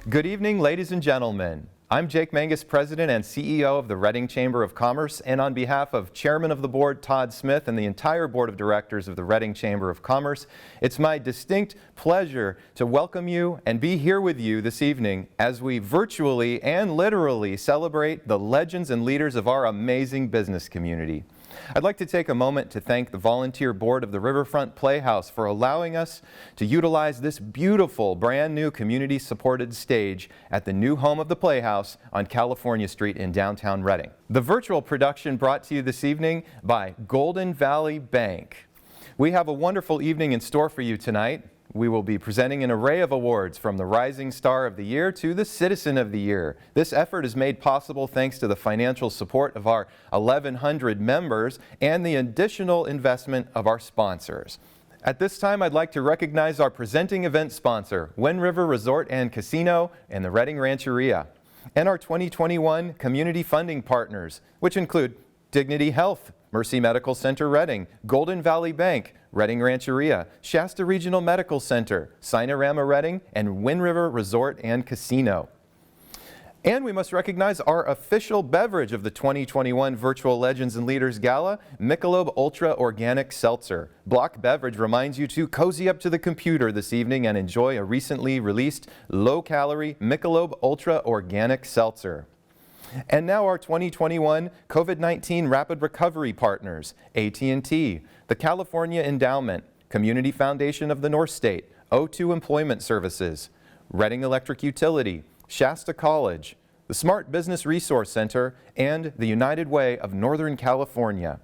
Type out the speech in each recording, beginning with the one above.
Good evening, ladies and gentlemen. I'm Jake Mangus, President and CEO of the Reading Chamber of Commerce, and on behalf of Chairman of the Board Todd Smith and the entire Board of Directors of the Reading Chamber of Commerce, it's my distinct pleasure to welcome you and be here with you this evening as we virtually and literally celebrate the legends and leaders of our amazing business community. I'd like to take a moment to thank the volunteer board of the Riverfront Playhouse for allowing us to utilize this beautiful brand new community supported stage at the new home of the Playhouse on California Street in downtown Reading. The virtual production brought to you this evening by Golden Valley Bank. We have a wonderful evening in store for you tonight. We will be presenting an array of awards from the Rising Star of the Year to the Citizen of the Year. This effort is made possible thanks to the financial support of our 1,100 members and the additional investment of our sponsors. At this time, I'd like to recognize our presenting event sponsor, Wind River Resort and Casino and the Reading Rancheria, and our 2021 community funding partners, which include Dignity Health, Mercy Medical Center Reading, Golden Valley Bank, Reading Rancheria, Shasta Regional Medical Center, Sinorama Reading, and Wind River Resort and Casino. And we must recognize our official beverage of the 2021 Virtual Legends and Leaders Gala, Michelob Ultra Organic Seltzer. Block Beverage reminds you to cozy up to the computer this evening and enjoy a recently released low-calorie Michelob Ultra Organic Seltzer. And now our 2021 COVID-19 Rapid Recovery partners, AT&T, the California Endowment, Community Foundation of the North State, O2 Employment Services, Reading Electric Utility, Shasta College, the Smart Business Resource Center, and the United Way of Northern California.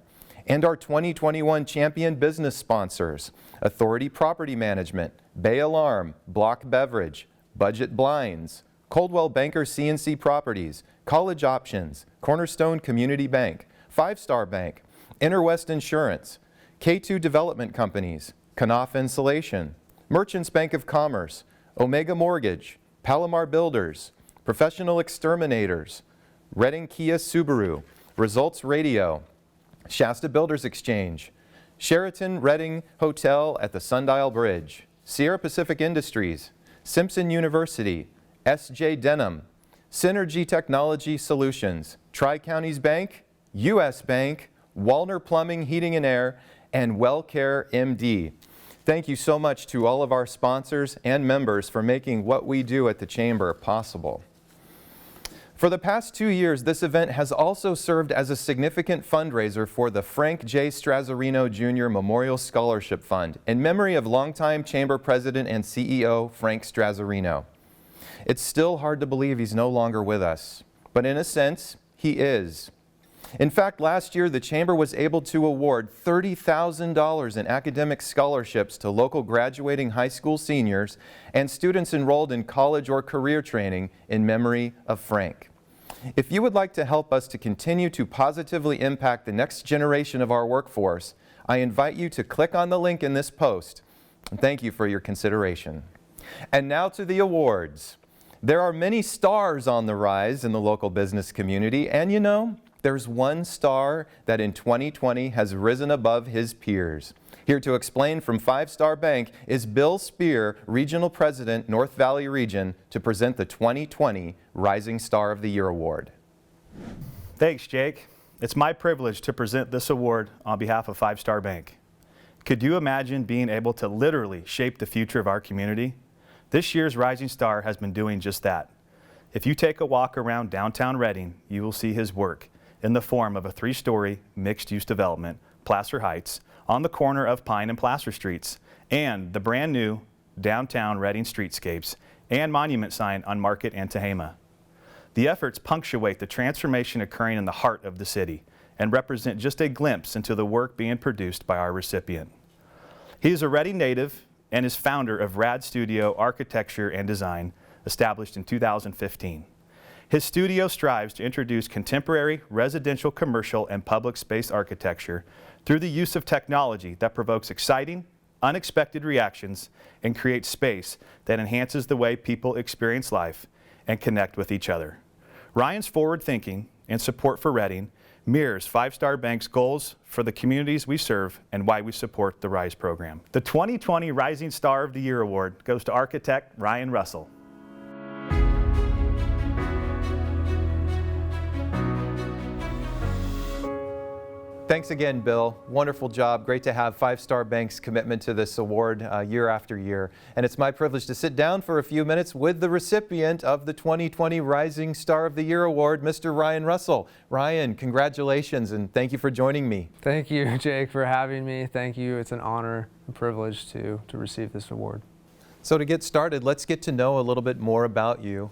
And our 2021 champion business sponsors, Authority Property Management, Bay Alarm, Block Beverage, Budget Blinds, Coldwell Banker CNC Properties, College Options, Cornerstone Community Bank, Five Star Bank, Interwest Insurance, K2 Development Companies, Knopf Insulation, Merchants Bank of Commerce, Omega Mortgage, Palomar Builders, Professional Exterminators, Reading Kia Subaru, Results Radio, Shasta Builders Exchange, Sheraton Reading Hotel at the Sundial Bridge, Sierra Pacific Industries, Simpson University, SJ Denham, Synergy Technology Solutions, Tri-Counties Bank, U.S. Bank, Wallner Plumbing, Heating and Air, and WellCare MD. Thank you so much to all of our sponsors and members for making what we do at the Chamber possible. For the past 2 years, this event has also served as a significant fundraiser for the Frank J. Strazzarino Jr. Memorial Scholarship Fund in memory of longtime Chamber President and CEO Frank Strazzarino. It's still hard to believe he's no longer with us, but in a sense, he is. In fact, last year, the Chamber was able to award $30,000 in academic scholarships to local graduating high school seniors and students enrolled in college or career training in memory of Frank. If you would like to help us to continue to positively impact the next generation of our workforce, I invite you to click on the link in this post. And thank you for your consideration. And now to the awards. There are many stars on the rise in the local business community, and you know, there's one star that in 2020 has risen above his peers. Here to explain from Five Star Bank is Bill Spear, Regional President, North Valley Region, to present the 2020 Rising Star of the Year Award. Thanks, Jake. It's my privilege to present this award on behalf of Five Star Bank. Could you imagine being able to literally shape the future of our community? This year's Rising Star has been doing just that. If you take a walk around downtown Reading, you will see his work in the form of a 3-story mixed-use development, Placer Heights, on the corner of Pine and Placer Streets, and the brand new downtown Reading streetscapes and monument sign on Market and Tehama. The efforts punctuate the transformation occurring in the heart of the city and represent just a glimpse into the work being produced by our recipient. He is a Reading native and is founder of Rad Studio Architecture and Design, established in 2015. His studio strives to introduce contemporary residential, commercial, and public space architecture through the use of technology that provokes exciting, unexpected reactions and creates space that enhances the way people experience life and connect with each other. Ryan's forward thinking and support for Reading mirrors Five Star Bank's goals for the communities we serve and why we support the RISE program. The 2020 Rising Star of the Year Award goes to architect Ryan Russell. Thanks again, Bill. Wonderful job. Great to have Five Star Bank's commitment to this award year after year. And it's my privilege to sit down for a few minutes with the recipient of the 2020 Rising Star of the Year Award, Mr. Ryan Russell. Ryan, congratulations and thank you for joining me. Thank you, Jake, for having me. Thank you. It's an honor and privilege to receive this award. So to get started, let's get to know a little bit more about you.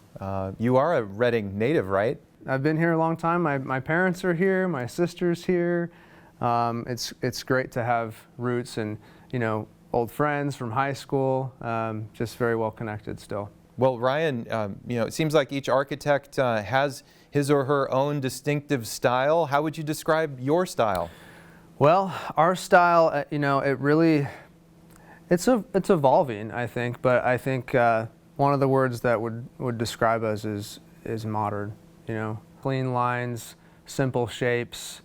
You are a Reading native, right? I've been here a long time. My parents are here. My sister's here. It's great to have roots and, old friends from high school, just very well connected still. Well, Ryan, it seems like each architect has his or her own distinctive style. How would you describe your style? Well, our style, it's evolving, I think, but I think one of the words that would describe us is modern. Clean lines, simple shapes,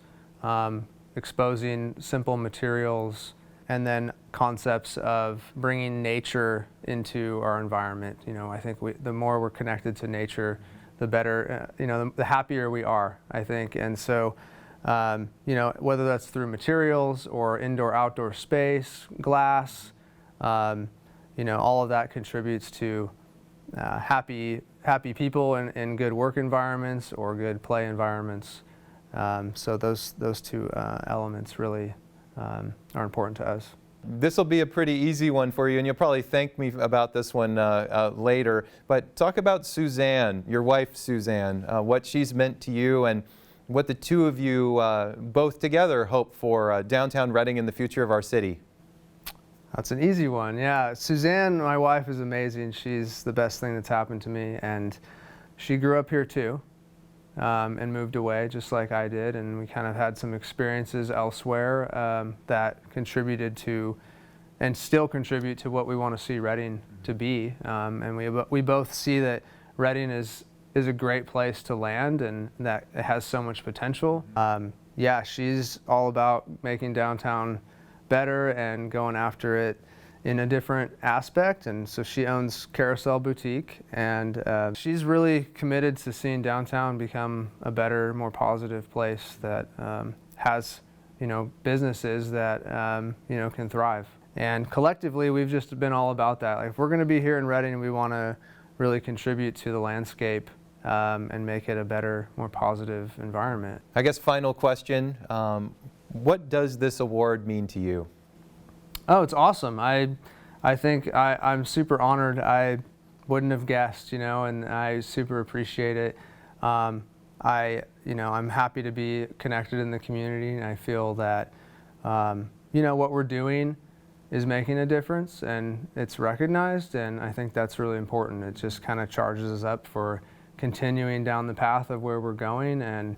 exposing simple materials, and then concepts of bringing nature into our environment. I think the more we're connected to nature, the better, the happier we are, I think. And so, whether that's through materials or indoor-outdoor space, glass, all of that contributes to happy people in good work environments or good play environments. So those two elements really are important to us. This will be a pretty easy one for you, and you'll probably thank me about this one later. But talk about Suzanne, your wife Suzanne, what she's meant to you and what the two of you both together hope for downtown Reading and the future of our city. That's an easy one, yeah. Suzanne, my wife, is amazing. She's the best thing that's happened to me, and she grew up here too. And moved away just like I did, and we kind of had some experiences elsewhere that contributed to and still contribute to what we want to see Reading to be. And we both see that Reading is a great place to land and that it has so much potential. Yeah, she's all about making downtown better and going after it in a different aspect, and so she owns Carousel Boutique, and she's really committed to seeing downtown become a better, more positive place that has, businesses that can thrive. And collectively, we've just been all about that. Like, if we're going to be here in Reading, we want to really contribute to the landscape and make it a better, more positive environment. I guess final question: what does this award mean to you? Oh, it's awesome. I think I'm super honored. I wouldn't have guessed, and I super appreciate it. I'm happy to be connected in the community, and I feel that, what we're doing is making a difference, and it's recognized, and I think that's really important. It just kind of charges us up for continuing down the path of where we're going, and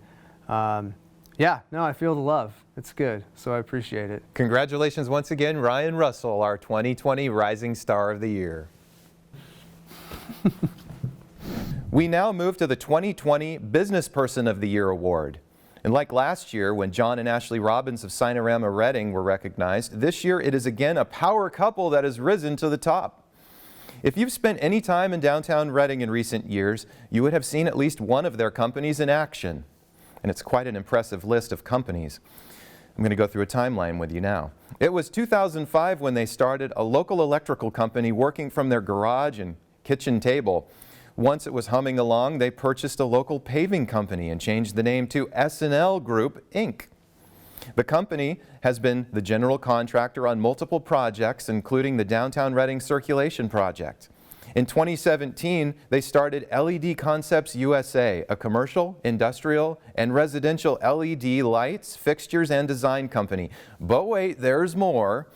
I feel the love. It's good, so I appreciate it. Congratulations once again, Ryan Russell, our 2020 Rising Star of the Year. We now move to the 2020 Businessperson of the Year Award. And like last year, when John and Ashley Robbins of Sinorama Reading were recognized, this year it is again a power couple that has risen to the top. If you've spent any time in downtown Reading in recent years, you would have seen at least one of their companies in action. And it's quite an impressive list of companies. I'm going to go through a timeline with you now. It was 2005 when they started a local electrical company working from their garage and kitchen table. Once it was humming along, they purchased a local paving company and changed the name to S&L Group, Inc. The company has been the general contractor on multiple projects, including the Downtown Reading Circulation Project. In 2017, they started LED Concepts USA, a commercial, industrial, and residential LED lights, fixtures, and design company. But wait, there's more.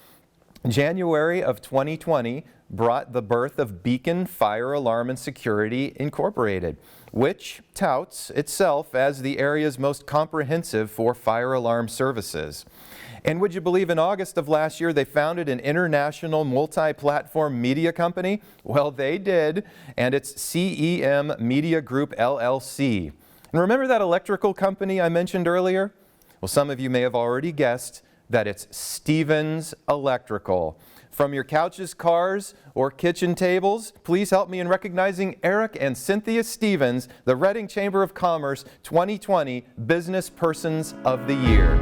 January of 2020 brought the birth of Beacon Fire Alarm and Security Incorporated, which touts itself as the area's most comprehensive for fire alarm services. And would you believe in August of last year they founded an international multi-platform media company? Well, they did, and it's CEM Media Group LLC. And remember that electrical company I mentioned earlier? Well, some of you may have already guessed that it's Stevens Electrical. From your couches, cars, or kitchen tables, please help me in recognizing Eric and Cynthia Stevens, the Reading Chamber of Commerce 2020 Businesspersons of the Year.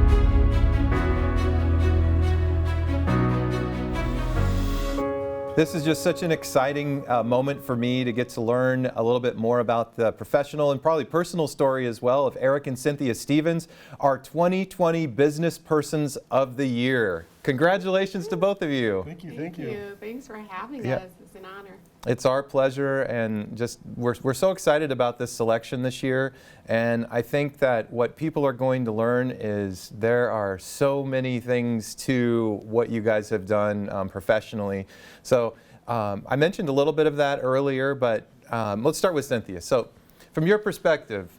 This is just such an exciting moment for me to get to learn a little bit more about the professional and probably personal story as well of Eric and Cynthia Stevens, our 2020 Business Persons of the Year. Congratulations to both of you. Thank you. Thanks for having us. It's an honor. It's our pleasure, and just we're so excited about this selection this year. And I think that what people are going to learn is there are so many things to what you guys have done professionally. So I mentioned a little bit of that earlier, but let's start with Cynthia. So from your perspective,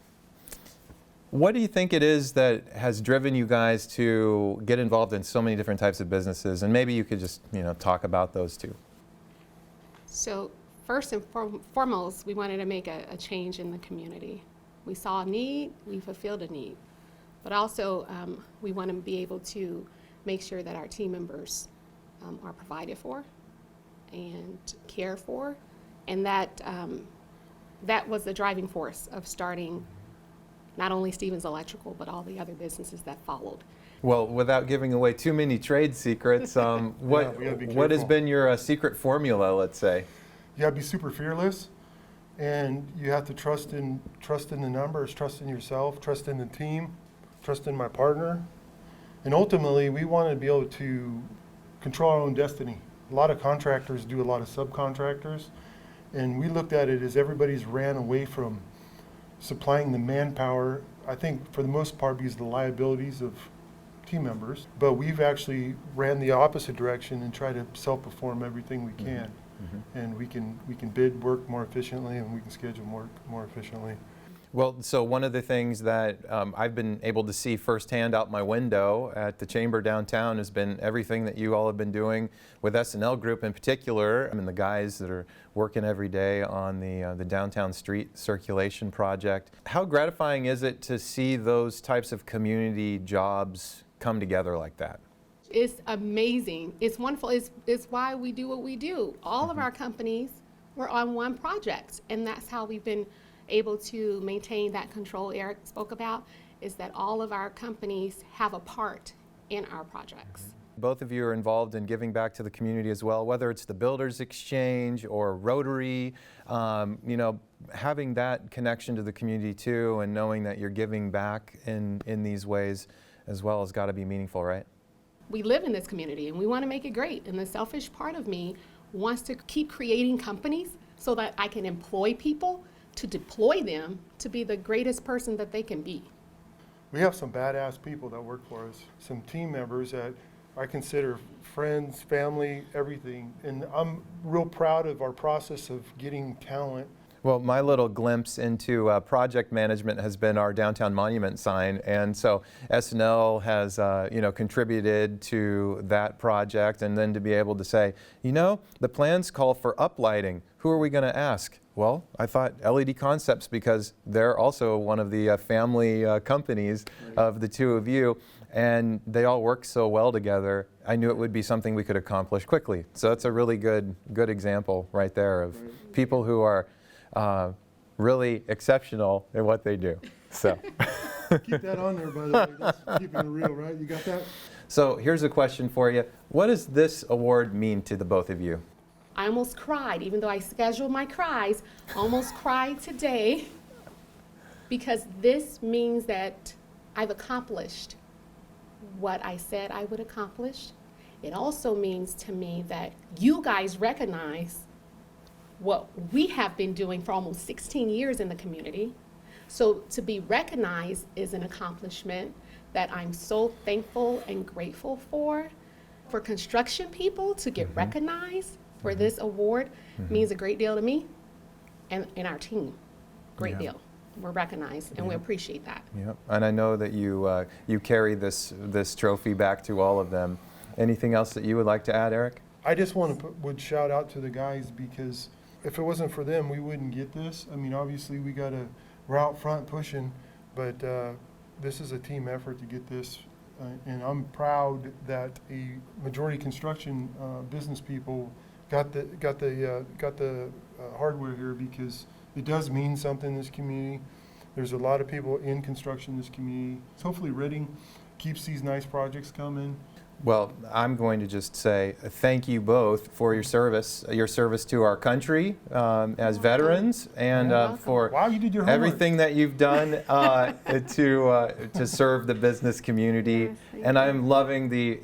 what do you think it is that has driven you guys to get involved in so many different types of businesses? And maybe you could just, talk about those two. So first and foremost, we wanted to make a change in the community. We saw a need, we fulfilled a need. But also, we want to be able to make sure that our team members are provided for and cared for. And that was the driving force of starting not only Stevens Electrical, but all the other businesses that followed. Well, without giving away too many trade secrets, what has been your secret formula, let's say? You have to be super fearless, and you have to trust in the numbers, trust in yourself, trust in the team, trust in my partner. And ultimately, we want to be able to control our own destiny. A lot of contractors do a lot of subcontractors, and we looked at it as everybody's ran away from supplying the manpower, I think for the most part because of the liabilities of team members, but we've actually ran the opposite direction and try to self-perform everything we can. Mm-hmm. And we can bid work more efficiently, and we can schedule more efficiently. Well, so one of the things that I've been able to see firsthand out my window at the Chamber downtown has been everything that you all have been doing with S&L Group in particular. I mean, the guys that are working every day on the downtown street circulation project. How gratifying is it to see those types of community jobs come together like that? It's amazing. It's wonderful. It's why we do what we do. All of our companies were on one project, and that's how we've been able to maintain that control Eric spoke about, is that all of our companies have a part in our projects. Both of you are involved in giving back to the community as well, whether it's the Builders Exchange or Rotary, having that connection to the community too, and knowing that you're giving back in these ways as well has got to be meaningful, right? We live in this community and we want to make it great, and the selfish part of me wants to keep creating companies so that I can employ people to deploy them to be the greatest person that they can be. We have some badass people that work for us, some team members that I consider friends, family, everything. And I'm real proud of our process of getting talent. Well, my little glimpse into project management has been our downtown monument sign, and so S&L has contributed to that project, and then to be able to say, the plans call for uplighting. Who are we going to ask? Well, I thought LED Concepts, because they're also one of the family companies of the two of you, and they all work so well together. I knew it would be something we could accomplish quickly. So that's a really good example right there of people who are really exceptional in what they do. So Keep that on there, by the way. That's keeping it real, right? You got that? So here's a question for you. What does this award mean to the both of you? I almost cried, even though I scheduled my cries, almost cried today, because this means that I've accomplished what I said I would accomplish. It also means to me that you guys recognize what we have been doing for almost 16 years in the community. So to be recognized is an accomplishment that I'm so thankful and grateful for. For construction people to get recognized for this award means a great deal to me and our team. Great deal. We're recognized, and we appreciate that. Yep. And I know that you carry this trophy back to all of them. Anything else that you would like to add, Eric? I just would shout out to the guys, because if it wasn't for them, we wouldn't get this. I mean, obviously we're out front pushing, but this is a team effort to get this. And I'm proud that a majority construction business people got the hardware here, because it does mean something in this community. There's a lot of people in construction in this community. So hopefully Reading keeps these nice projects coming. Well, I'm going to just say thank you both for your service to our country as veterans, and for Wow, you did your homework. everything that you've done to serve the business community. Yes, thank And you. I'm loving the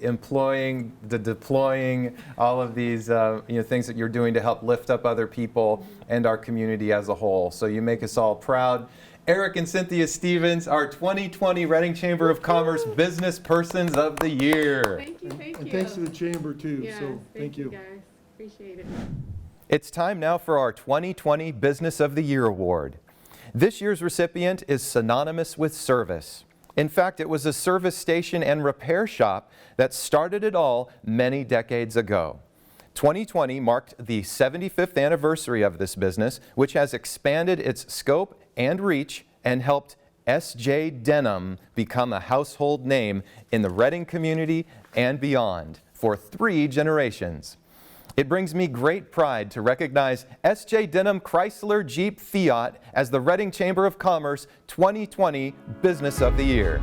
deploying, all of these things that you're doing to help lift up other people and our community as a whole. So you make us all proud. Eric and Cynthia Stevens, our 2020 Reading Chamber of Commerce Business Persons of the Year. Thank you, thank you. And thanks to the chamber too, Yes, so thank you. guys. Appreciate it. It's time now for our 2020 Business of the Year Award. This year's recipient is synonymous with service. In fact, it was a service station and repair shop that started it all many decades ago. 2020 marked the 75th anniversary of this business, which has expanded its scope and reach and helped S.J. Denham become a household name in the Reading community and beyond for 3 generations. It brings me great pride to recognize S.J. Denham Chrysler Jeep Fiat as the Reading Chamber of Commerce 2020 Business of the Year.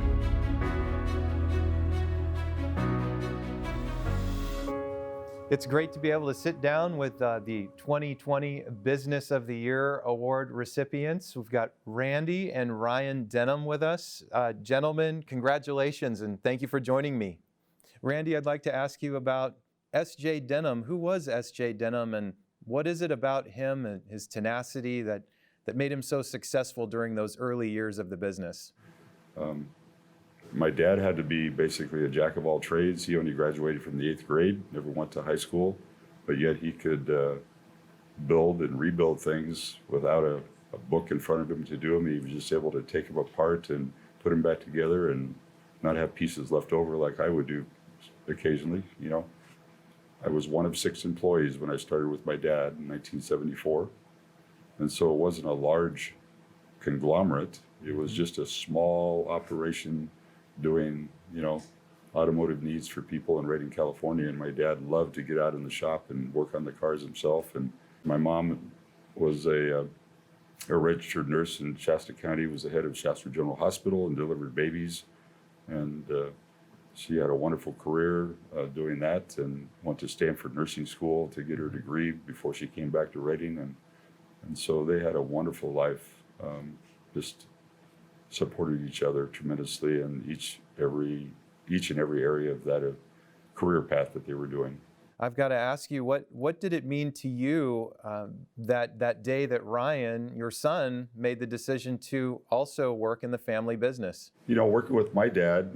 It's great to be able to sit down with the 2020 Business of the Year Award recipients. We've got Randy and Ryan Denham with us. Gentlemen, congratulations and thank you for joining me. Randy, I'd like to ask you about S.J. Denham. Who was S.J. Denham, and what is it about him and his tenacity that made him so successful during those early years of the business? My dad had to be basically a jack of all trades. He only graduated from the 8th grade, never went to high school, but yet he could build and rebuild things without a book in front of him to do them. He was just able to take them apart and put them back together and not have pieces left over like I would do occasionally. You know, I was one of 6 employees when I started with my dad in 1974, and so it wasn't a large conglomerate. It was just a small operation doing, automotive needs for people in Redding, California. And my dad loved to get out in the shop and work on the cars himself. And my mom was a registered nurse in Shasta County, was the head of Shasta General Hospital and delivered babies. And she had a wonderful career doing that, and went to Stanford Nursing School to get her degree before she came back to Redding. And so they had a wonderful life, just supported each other tremendously in each and every area of that career path that they were doing. I've got to ask you, what did it mean to you that day that Ryan, your son, made the decision to also work in the family business? Working with my dad,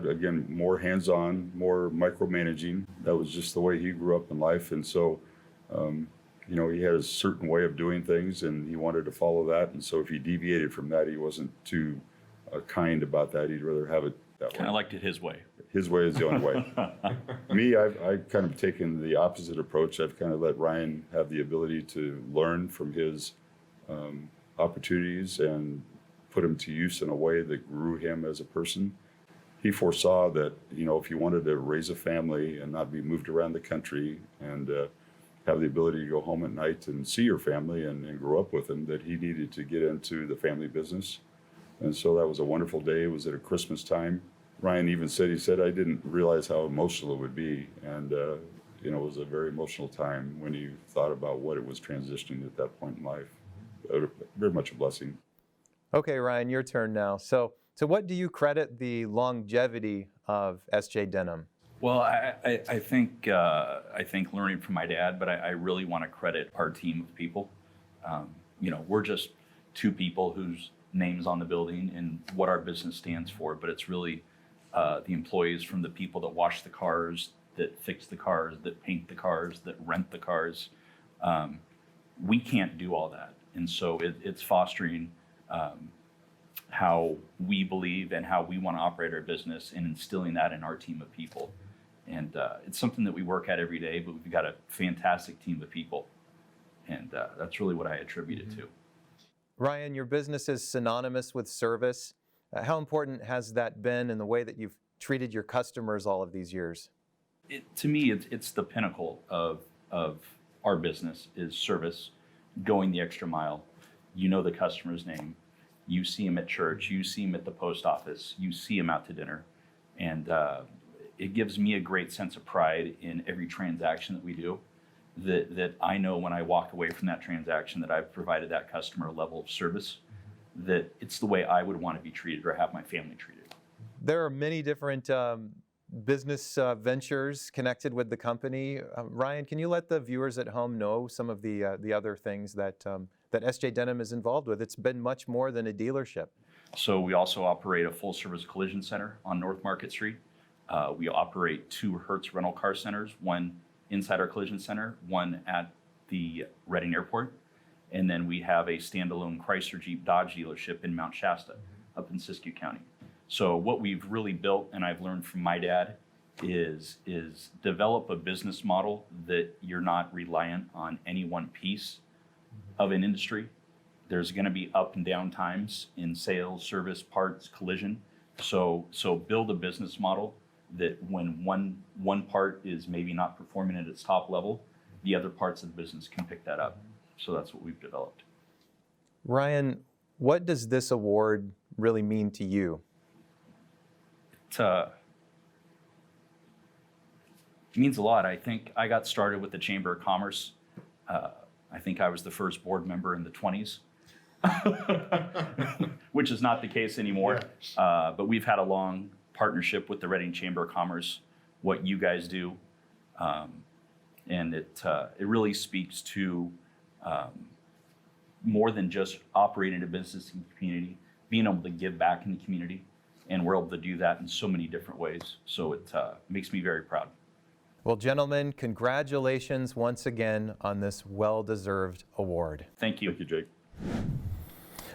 again, more hands-on, more micromanaging. That was just the way he grew up in life. And so, he had a certain way of doing things and he wanted to follow that. And so if he deviated from that, he wasn't too kind about that. He'd rather have it that way. Kind of liked it his way. His way is the only way. Me, I've kind of taken the opposite approach. I've kind of let Ryan have the ability to learn from his opportunities and put them to use in a way that grew him as a person. He foresaw that, if he wanted to raise a family and not be moved around the country and have the ability to go home at night and see your family and grow up with them, that he needed to get into the family business. And so that was a wonderful day. It was at a Christmas time. Ryan even said, I didn't realize how emotional it would be. And, it was a very emotional time when he thought about what it was transitioning at that point in life. Very much a blessing. Okay, Ryan, your turn now. So what do you credit the longevity of S.J. Denham? Well, I think learning from my dad, but I really want to credit our team of people. We're just 2 people whose names on the building and what our business stands for, but it's really the employees, from the people that wash the cars, that fix the cars, that paint the cars, that rent the cars. We can't do all that. And so it's fostering how we believe and how we want to operate our business and instilling that in our team of people. And it's something that we work at every day, but we've got a fantastic team of people. And that's really what I attribute it to. Ryan, your business is synonymous with service. How important has that been in the way that you've treated your customers all of these years? To me, it's the pinnacle of our business is service, going the extra mile. You know the customer's name. You see him at church. You see him at the post office. You see him out to dinner. And it gives me a great sense of pride in every transaction that we do, that I know when I walk away from that transaction that I've provided that customer a level of service, that it's the way I would want to be treated or have my family treated. There are many different business ventures connected with the company. Ryan, can you let the viewers at home know some of the other things that SJ Denham is involved with? It's been much more than a dealership. So we also operate a full-service collision center on North Market Street. We operate 2 Hertz rental car centers, one inside our collision center, one at the Reading Airport. And then we have a standalone Chrysler Jeep Dodge dealership in Mount Shasta, up in Siskiyou County. So what we've really built, and I've learned from my dad, is develop a business model that you're not reliant on any one piece of an industry. There's going to be up and down times in sales, service, parts, collision. So build a business model that when one part is maybe not performing at its top level, the other parts of the business can pick that up. So that's what we've developed. Ryan, what does this award really mean to you? It means a lot. I think I got started with the Chamber of Commerce. I think I was the first board member in the 20s, which is not the case anymore. Yeah. But we've had a long partnership with the Reading Chamber of Commerce, what you guys do. And it really speaks to more than just operating a business in the community, being able to give back in the community. And we're able to do that in so many different ways. So it makes me very proud. Well, gentlemen, congratulations once again on this well-deserved award. Thank you. Thank you, Jake.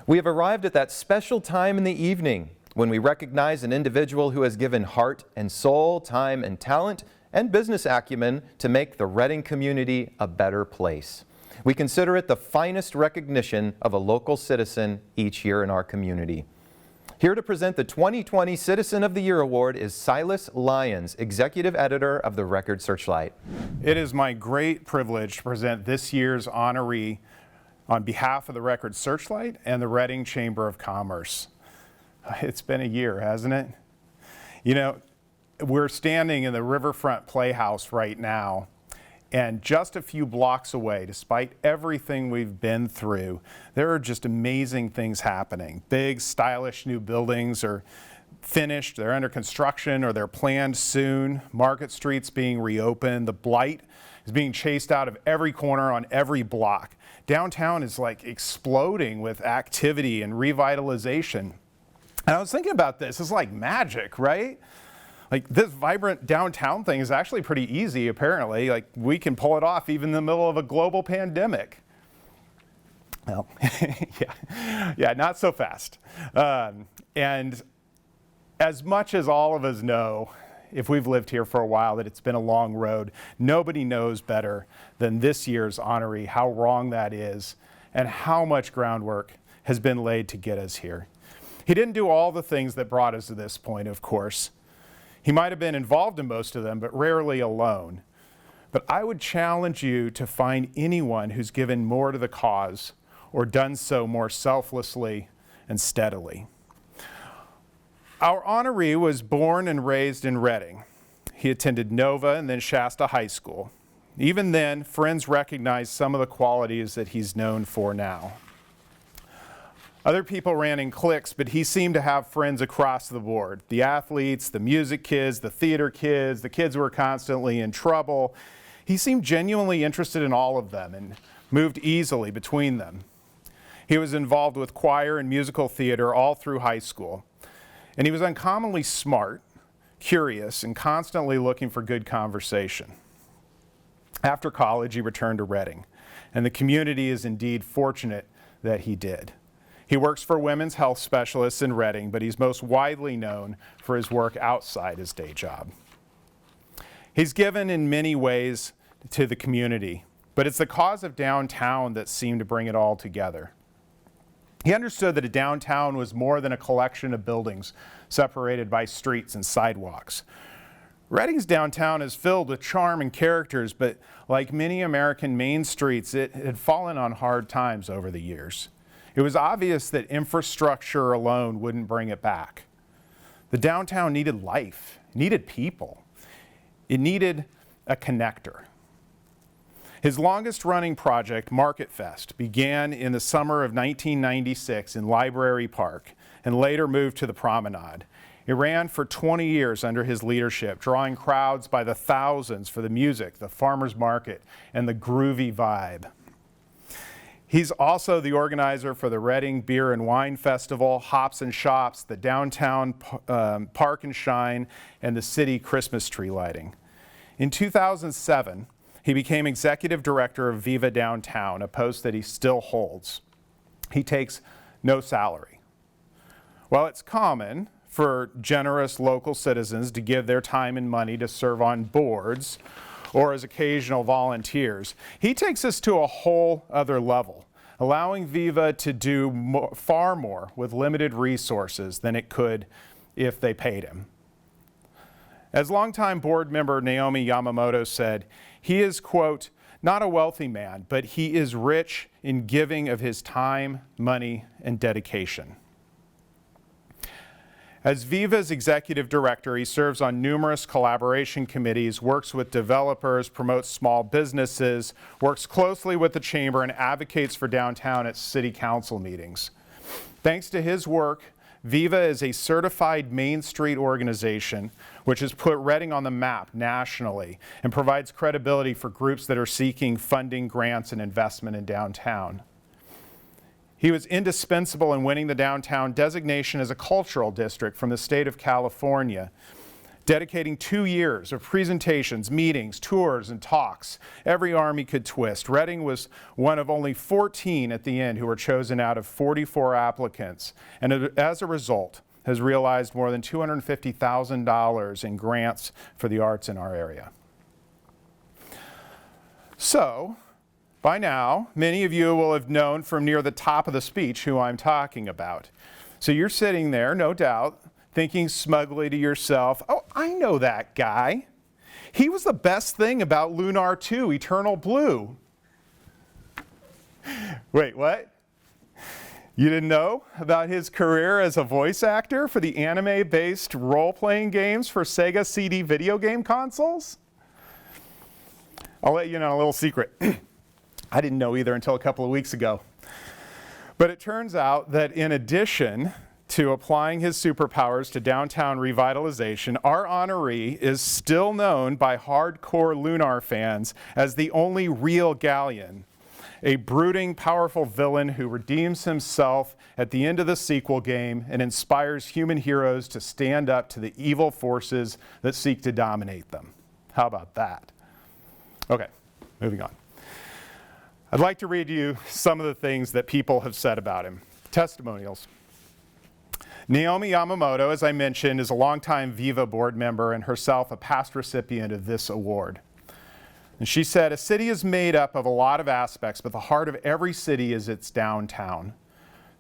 We have arrived at that special time in the evening when we recognize an individual who has given heart and soul, time and talent, and business acumen to make the Reading community a better place. We consider it the finest recognition of a local citizen each year in our community. Here to present the 2020 Citizen of the Year Award is Silas Lyons, Executive Editor of the Record Searchlight. It is my great privilege to present this year's honoree on behalf of the Record Searchlight and the Reading Chamber of Commerce. It's been a year, hasn't it? You know, we're standing in the Riverfront Playhouse right now, and just a few blocks away, despite everything we've been through, there are just amazing things happening. Big, stylish new buildings are finished, they're under construction, or they're planned soon. Market Street's being reopened. The blight is being chased out of every corner on every block. Downtown is like exploding with activity and revitalization. And I was thinking about this, it's like magic, right? Like this vibrant downtown thing is actually pretty easy, apparently. Like we can pull it off even in the middle of a global pandemic. Well, yeah, not so fast. And as much as all of us know, if we've lived here for a while, that it's been a long road, nobody knows better than this year's honoree how wrong that is and how much groundwork has been laid to get us here. He didn't do all the things that brought us to this point, of course. He might have been involved in most of them, but rarely alone. But I would challenge you to find anyone who's given more to the cause or done so more selflessly and steadily. Our honoree was born and raised in Reading. He attended Nova and then Shasta High School. Even then, friends recognized some of the qualities that he's known for now. Other people ran in cliques, but he seemed to have friends across the board. The athletes, the music kids, the theater kids, the kids who were constantly in trouble. He seemed genuinely interested in all of them and moved easily between them. He was involved with choir and musical theater all through high school. And he was uncommonly smart, curious, and constantly looking for good conversation. After college, he returned to Reading, and the community is indeed fortunate that he did. He works for women's health specialists in Reading, but he's most widely known for his work outside his day job. He's given in many ways to the community, but it's the cause of downtown that seemed to bring it all together. He understood that a downtown was more than a collection of buildings separated by streets and sidewalks. Reading's downtown is filled with charm and characters, but like many American main streets, it had fallen on hard times over the years. It was obvious that infrastructure alone wouldn't bring it back. The downtown needed life, needed people. It needed a connector. His longest running project, Market Fest, began in the summer of 1996 in Library Park and later moved to the Promenade. It ran for 20 years under his leadership, drawing crowds by the thousands for the music, the farmers market, and the groovy vibe. He's also the organizer for the Reading Beer and Wine Festival, Hops and Shops, the Downtown Park and Shine, and the city Christmas tree lighting. In 2007, he became executive director of Viva Downtown, a post that he still holds. He takes no salary. While it's common for generous local citizens to give their time and money to serve on boards or as occasional volunteers, he takes this to a whole other level, allowing Viva to do far more with limited resources than it could if they paid him. As longtime board member Naomi Yamamoto said, he is, quote, not a wealthy man, but he is rich in giving of his time, money, and dedication. As Viva's executive director, he serves on numerous collaboration committees, works with developers, promotes small businesses, works closely with the chamber, and advocates for downtown at city council meetings. Thanks to his work, Viva is a certified Main Street organization which has put Reading on the map nationally and provides credibility for groups that are seeking funding, grants, and investment in downtown. He was indispensable in winning the downtown designation as a cultural district from the state of California, dedicating 2 years of presentations, meetings, tours, and talks, every arm he could twist. Reading was one of only 14 at the end who were chosen out of 44 applicants, and as a result, has realized more than $250,000 in grants for the arts in our area. So, by now, many of you will have known from near the top of the speech who I'm talking about. So you're sitting there, no doubt, thinking smugly to yourself, oh, I know that guy. He was the best thing about Lunar 2, Eternal Blue. Wait, what? You didn't know about his career as a voice actor for the anime-based role-playing games for Sega CD video game consoles? I'll let you know a little secret. I didn't know either until a couple of weeks ago. But it turns out that in addition to applying his superpowers to downtown revitalization, our honoree is still known by hardcore Lunar fans as the only real Galleon, a brooding, powerful villain who redeems himself at the end of the sequel game and inspires human heroes to stand up to the evil forces that seek to dominate them. How about that? Okay, moving on. I'd like to read you some of the things that people have said about him. Testimonials. Naomi Yamamoto, as I mentioned, is a longtime Viva board member and herself a past recipient of this award. And she said, a city is made up of a lot of aspects, but the heart of every city is its downtown.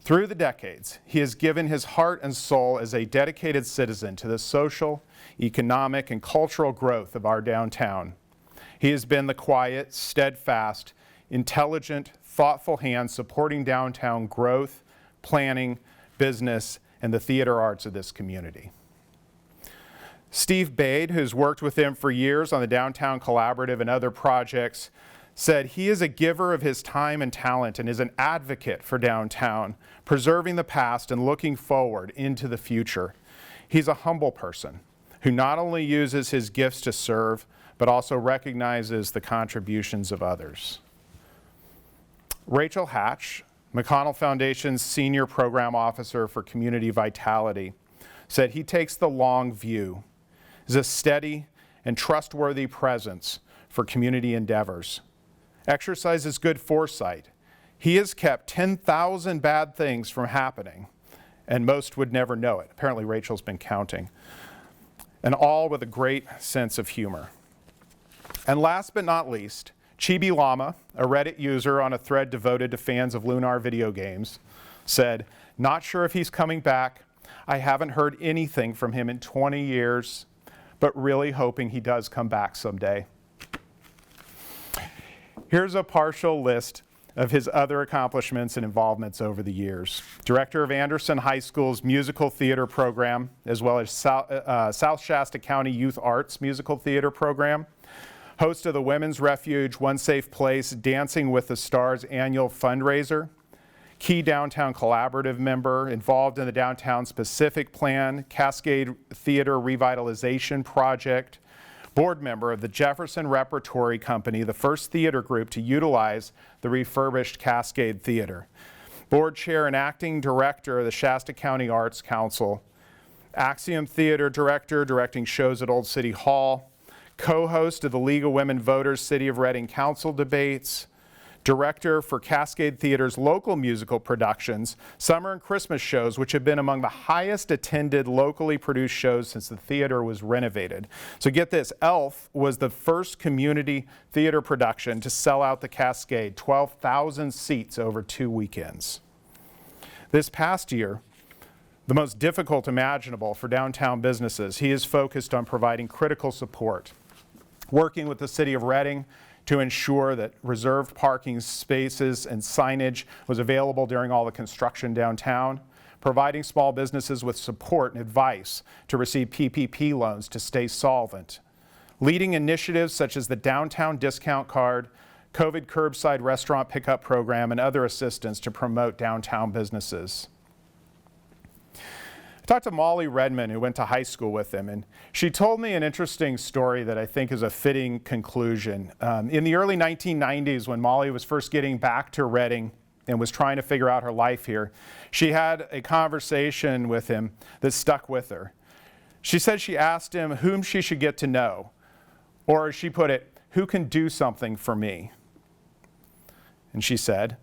Through the decades, he has given his heart and soul as a dedicated citizen to the social, economic, and cultural growth of our downtown. He has been the quiet, steadfast, intelligent, thoughtful hand supporting downtown growth, planning, business, and the theater arts of this community. Steve Bade, who's worked with him for years on the Downtown Collaborative and other projects, said he is a giver of his time and talent and is an advocate for downtown, preserving the past and looking forward into the future. He's a humble person who not only uses his gifts to serve, but also recognizes the contributions of others. Rachel Hatch, McConnell Foundation's Senior Program Officer for Community Vitality, said he takes the long view, is a steady and trustworthy presence for community endeavors, exercises good foresight. He has kept 10,000 bad things from happening, and most would never know it. Apparently Rachel's been counting. And all with a great sense of humor. And last but not least, Chibi Llama, a Reddit user on a thread devoted to fans of Lunar video games, said, not sure if he's coming back. I haven't heard anything from him in 20 years, but really hoping he does come back someday. Here's a partial list of his other accomplishments and involvements over the years. Director of Anderson High School's musical theater program, as well as South Shasta County Youth Arts musical theater program. Host of the Women's Refuge One Safe Place Dancing with the Stars annual fundraiser. Key downtown collaborative member, involved in the Downtown Specific Plan, Cascade Theater Revitalization Project. Board member of the Jefferson Repertory Company, the first theater group to utilize the refurbished Cascade Theater. Board chair and acting director of the Shasta County Arts Council. Axiom Theater director, directing shows at Old City Hall. Co-host of the League of Women Voters City of Reading Council debates. Director for Cascade Theater's local musical productions, summer and Christmas shows, which have been among the highest attended locally produced shows since the theater was renovated. So get this, Elf was the first community theater production to sell out the Cascade, 12,000 seats over 2 weekends. This past year, the most difficult imaginable for downtown businesses, he is focused on providing critical support, working with the City of Reading to ensure that reserved parking spaces and signage was available during all the construction downtown, providing small businesses with support and advice to receive PPP loans to stay solvent, leading initiatives such as the Downtown Discount Card, COVID Curbside Restaurant Pickup Program, and other assistance to promote downtown businesses. I talked to Molly Redmond, who went to high school with him, and she told me an interesting story that I think is a fitting conclusion. In the early 1990s, when Molly was first getting back to Reading and was trying to figure out her life here, she had a conversation with him that stuck with her. She said she asked him whom she should get to know, or as she put it, who can do something for me? And she said,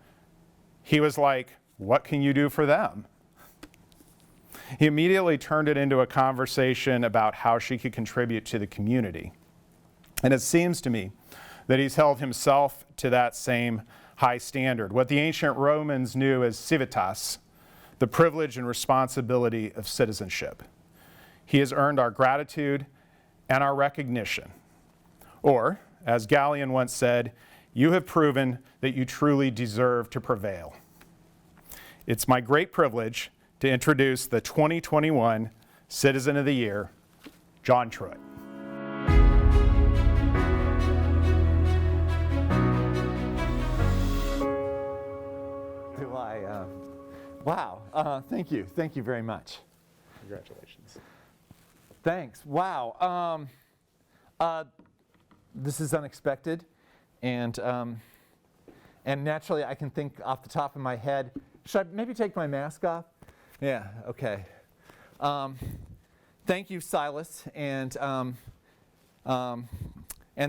he was like, what can you do for them? He immediately turned it into a conversation about how she could contribute to the community. And it seems to me that he's held himself to that same high standard, what the ancient Romans knew as civitas, the privilege and responsibility of citizenship. He has earned our gratitude and our recognition. Or, as Gallion once said, you have proven that you truly deserve to prevail. It's my great privilege to introduce the 2021 Citizen of the Year, John Truitt. Wow, thank you very much. Congratulations. Thanks, wow. This is unexpected, and naturally I can think off the top of my head, should I maybe take my mask off? Yeah, okay. Thank you, Silas, and the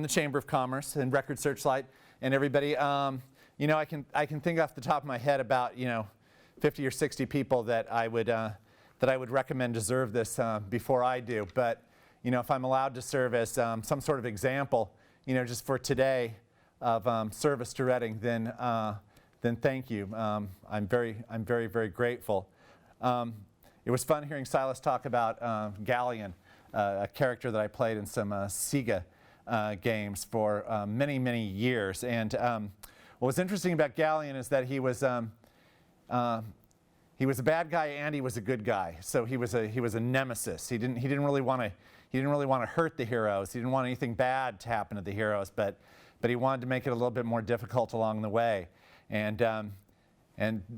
Chamber of Commerce and Record Searchlight and everybody. You know, I can think off the top of my head about 50 or 60 people that I would recommend deserve this before I do. But if I'm allowed to serve as some sort of example, just for today of service to Reading, then thank you. I'm very, very grateful. It was fun hearing Silas talk about Gallion, a character that I played in some Sega games for many, many years. And what was interesting about Gallion is that he was a bad guy and he was a good guy. So he was a nemesis. He didn't really want to hurt the heroes. He didn't want anything bad to happen to the heroes, but he wanted to make it a little bit more difficult along the way. And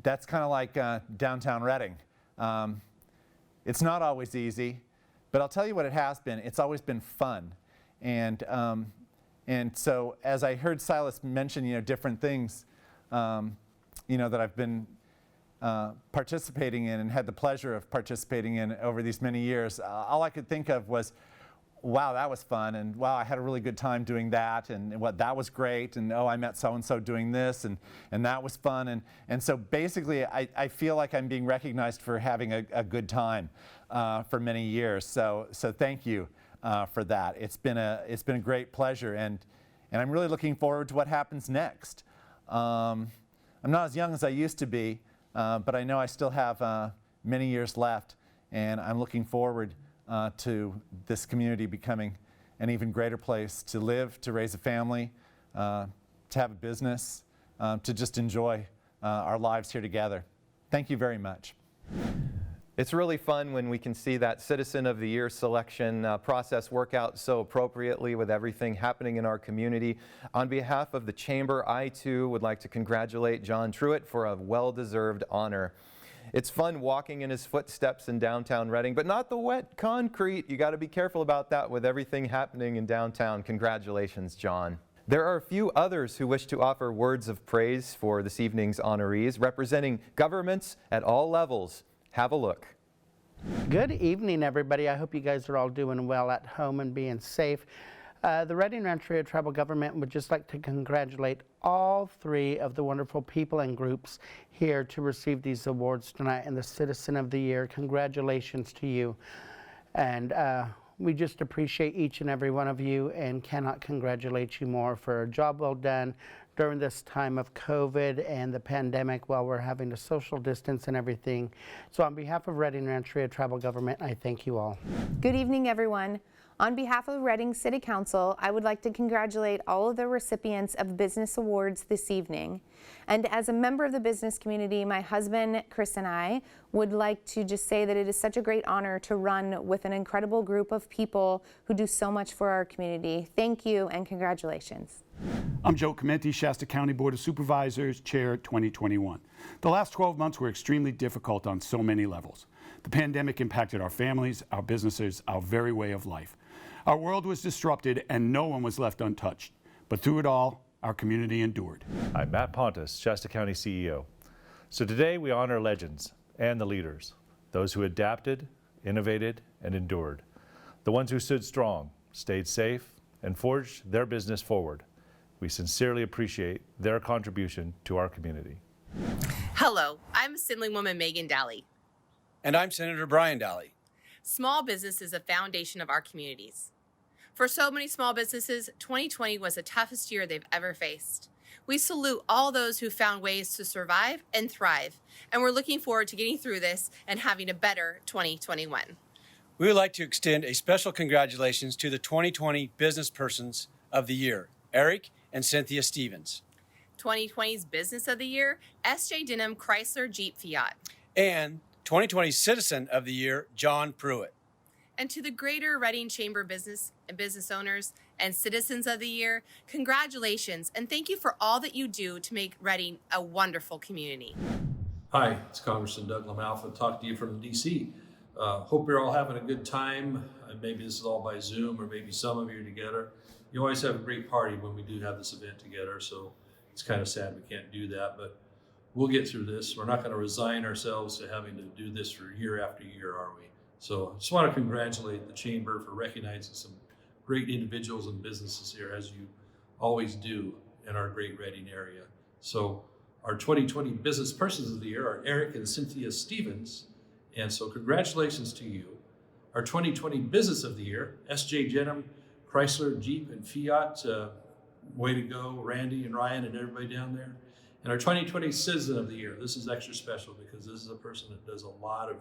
that's kind of like downtown Reading. It's not always easy, but I'll tell you what it has been. It's always been fun. And so as I heard Silas mention, different things, that I've been participating in and had the pleasure of participating in over these many years, all I could think of was, wow, that was fun, and wow, I had a really good time doing that, and what that was great, and oh, I met so-and-so doing this, and that was fun, and so basically I feel like I'm being recognized for having a good time for many years, so thank you for that. It's been a great pleasure, and I'm really looking forward to what happens next. I'm not as young as I used to be, but I know I still have many years left, and I'm looking forward to this community becoming an even greater place to live, to raise a family, to have a business, to just enjoy our lives here together. Thank you very much. It's really fun when we can see that Citizen of the Year selection process work out so appropriately with everything happening in our community. On behalf of the Chamber, I too would like to congratulate John Truitt for a well-deserved honor. It's fun walking in his footsteps in downtown Reading, but not the wet concrete. You got to be careful about that with everything happening in downtown. Congratulations, John. There are a few others who wish to offer words of praise for this evening's honorees, representing governments at all levels. Have a look. Good evening, everybody. I hope you guys are all doing well at home and being safe. The Reading Rancheria Tribal Government would just like to congratulate all three of the wonderful people and groups here to receive these awards tonight and the Citizen of the Year. Congratulations to you. And we just appreciate each and every one of you and cannot congratulate you more for a job well done during this time of COVID and the pandemic while we're having to social distance and everything. So on behalf of Reading Rancheria Tribal Government, I thank you all. Good evening, everyone. On behalf of Reading City Council, I would like to congratulate all of the recipients of business awards this evening. And as a member of the business community, my husband, Chris, and I would like to just say that it is such a great honor to run with an incredible group of people who do so much for our community. Thank you and congratulations. I'm Joe Commenti, Shasta County Board of Supervisors, Chair 2021. The last 12 months were extremely difficult on so many levels. The pandemic impacted our families, our businesses, our very way of life. Our world was disrupted and no one was left untouched. But through it all, our community endured. I'm Matt Pontus, Shasta County CEO. So today we honor legends and the leaders, those who adapted, innovated, and endured. The ones who stood strong, stayed safe, and forged their business forward. We sincerely appreciate their contribution to our community. Hello, I'm Assemblywoman Megan Daly. And I'm Senator Brian Daly. Small business is the foundation of our communities. For so many small businesses, 2020 was the toughest year they've ever faced. We salute all those who found ways to survive and thrive, and we're looking forward to getting through this and having a better 2021. We would like to extend a special congratulations to the 2020 Businesspersons of the Year, Eric and Cynthia Stevens. 2020's Business of the Year, S.J. Denham Chrysler Jeep Fiat. And 2020 Citizen of the Year, John Truitt. And to the greater Reading Chamber business and business owners and Citizens of the Year, congratulations and thank you for all that you do to make Reading a wonderful community. Hi, it's Congressman Doug LaMalfa talking to you from DC. Hope you're all having a good time. Maybe this is all by Zoom or maybe some of you are together. You always have a great party when we do have this event together, so it's kind of sad we can't do that, but we'll get through this. We're not going to resign ourselves to having to do this for year after year, are we? So I just want to congratulate the Chamber for recognizing some great individuals and businesses here, as you always do in our great Reading area. So our 2020 Business Persons of the Year are Eric and Cynthia Stevens, and so congratulations to you. Our 2020 Business of the Year, S.J. Denham, Chrysler, Jeep, and Fiat. Way to go, Randy and Ryan and everybody down there. And our 2020 Citizen of the Year, this is extra special because this is a person that does a lot of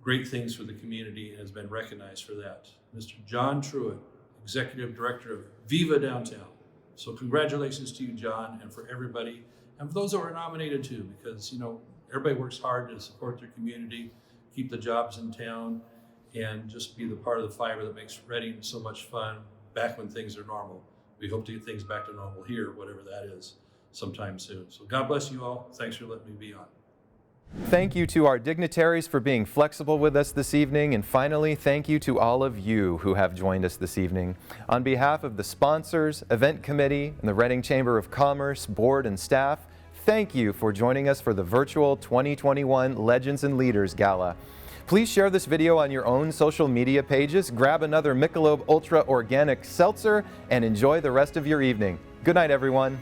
great things for the community and has been recognized for that. Mr. John Truitt, Executive Director of Viva Downtown. So congratulations to you, John, and for everybody, and for those that were nominated too, because you know everybody works hard to support their community, keep the jobs in town, and just be the part of the fiber that makes Reading so much fun back when things are normal. We hope to get things back to normal here, whatever that is, sometime soon. So God bless you all. Thanks for letting me be on. Thank you to our dignitaries for being flexible with us this evening. And finally, thank you to all of you who have joined us this evening. On behalf of the sponsors, event committee, and the Reading Chamber of Commerce, board and staff, thank you for joining us for the virtual 2021 Legends and Leaders Gala. Please share this video on your own social media pages, grab another Michelob Ultra Organic Seltzer, and enjoy the rest of your evening. Good night, everyone.